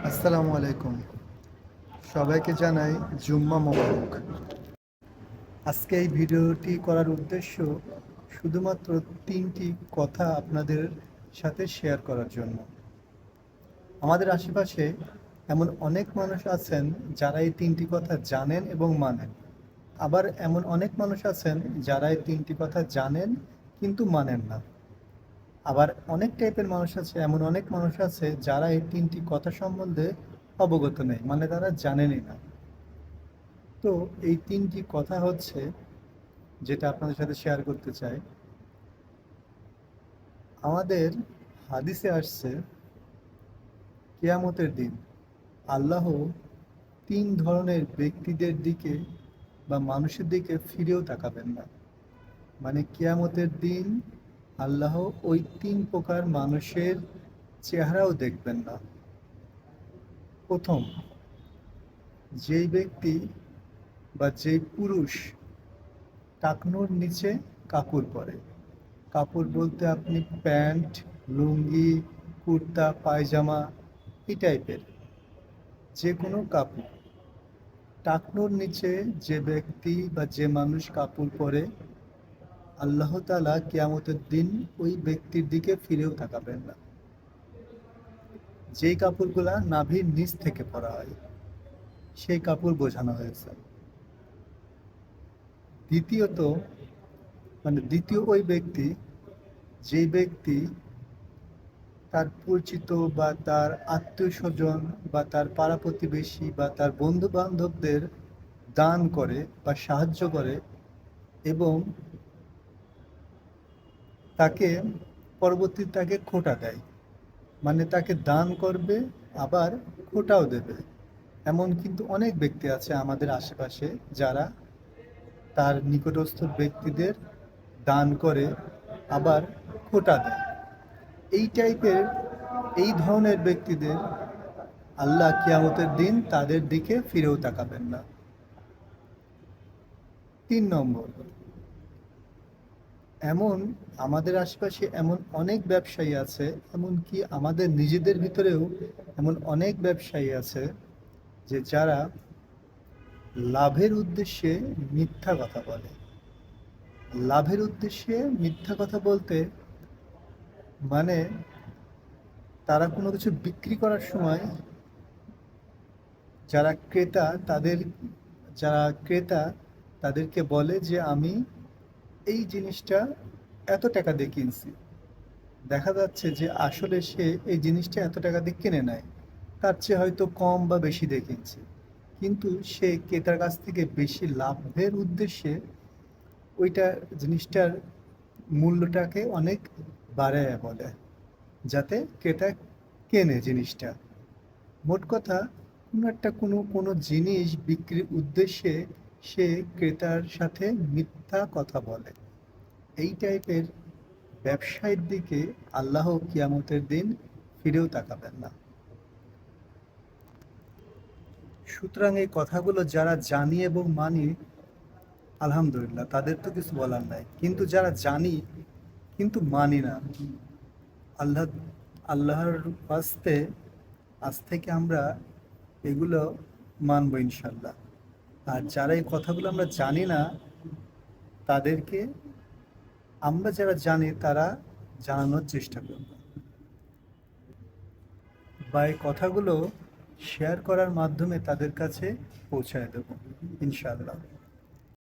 আসসালামু আলাইকুম। সবাইকে জানাই জুম্মা মোবারক। আজকে এই ভিডিওটি করার উদ্দেশ্য শুধুমাত্র ৩টি কথা আপনাদের সাথে শেয়ার করার জন্য। আমাদের আশেপাশে এমন অনেক মানুষ আছেন যারা এই ৩টি কথা জানেন এবং মানেন। আবার এমন অনেক মানুষ আছেন যারা এই ৩টি কথা জানেন কিন্তু মানেন না। আবার অনেক টাইপের মানুষ আছে, এমন অনেক মানুষ আছে যারা এই ৩টি কথা সম্বন্ধে অবগত নেই, মানে তারা জানেনই না। তো এই ৩টি কথা হচ্ছে, যেটা আপনাদের সাথে শেয়ার করতে চাই। আমাদের হাদিসে আসছে কিয়ামতের দিন আল্লাহ ৩ ধরনের ব্যক্তিদের দিকে বা মানুষের দিকে ফিরেও তাকাবেন না। মানে কিয়ামতের দিন আল্লাহ ওই ৩ প্রকার মানুষের চেহারাও দেখবেন না। প্রথম, যেই ব্যক্তি বা যেই পুরুষ টাকনুর নিচে কাপড় পরে। কাপড় বলতে আপনি প্যান্ট, লুঙ্গি, কুর্তা, পায়জামা, এই টাইপের যে কোনো কাপড়। টাকনুর নিচে যে ব্যক্তি বা যে মানুষ কাপড় পরে, আল্লাহ তাআলা কিয়ামতের দিন ওই ব্যক্তির দিকে ফিরেও তাকাবেন না। যেই কাপড়গুলা নাভির নিচ থেকে পরা হয় সেই কাপড় বোঝানো হয়েছে। দ্বিতীয়ত, দ্বিতীয় ওই ব্যক্তি, যেই ব্যক্তি তার পরিচিত বা তার আত্মীয় স্বজন বা তার পাড়া প্রতিবেশী বা তার বন্ধু বান্ধবদের দান করে বা সাহায্য করে এবং তাকে পরবর্তীতে তাকে খোঁটা দেয়। মানে তাকে দান করবে আবার খোঁটাও দেবে। এমন কিন্তু অনেক ব্যক্তি আছে আমাদের আশেপাশে যারা তার নিকটস্থ ব্যক্তিদের দান করে আবার খোঁটা দেয়। এই টাইপের, এই ধরনের ব্যক্তিদের আল্লাহ কিয়ামতের দিন তাদের দিকে ফিরেও তাকাবেন না। ৩ নম্বর, এমন আমাদের আশেপাশে এমন অনেক ব্যবসায়ী আছে, এমনকি আমাদের নিজেদের ভিতরেও এমন অনেক ব্যবসায়ী আছে যে যারা লাভের উদ্দেশ্যে মিথ্যা কথা বলে। লাভের উদ্দেশ্যে মিথ্যা কথা বলতে মানে তারা কোনো কিছু বিক্রি করার সময় যারা ক্রেতা তাদের যারা ক্রেতা তাদেরকে বলে যে আমি এই জিনিসটা এত টাকা দিয়ে কিনছি। দেখা যাচ্ছে যে আসলে সে এই জিনিসটা এত টাকা দিয়ে কিনে নেয়, তার চেয়ে হয়তো কম বা বেশি দিয়ে কিনছে, কিন্তু সে ক্রেতার কাছ থেকে বেশি লাভের উদ্দেশ্যে ওইটা জিনিসটার মূল্যটাকে অনেক বাড়ায় বলে, যাতে ক্রেতা কেনে জিনিসটা। মোট কথা, কোনো জিনিস বিক্রির উদ্দেশ্যে সে ক্রেতার সাথে মিথ্যা কথা বলে। এই টাইপের ব্যবসায়ের দিকে আল্লাহ কিয়ামতের দিন ফিরেও তাকাবেন না। সুতরাং এই কথাগুলো যারা জানি এবং মানি, আলহামদুলিল্লাহ, তাদের তো কিছু বলার নাই। কিন্তু যারা জানি কিন্তু মানি না, আল্লাহ আল্লাহর ওয়াস্তে আজ থেকে আমরা এগুলো মানবো ইনশাল্লাহ। আর যারা এই কথাগুলো আমরা জানি না, তাদেরকে আমরা যারা জানি তারা জানানোর চেষ্টা করব বা এই কথাগুলো শেয়ার করার মাধ্যমে তাদের কাছে পৌঁছায় দেব ইনশাআল্লাহ।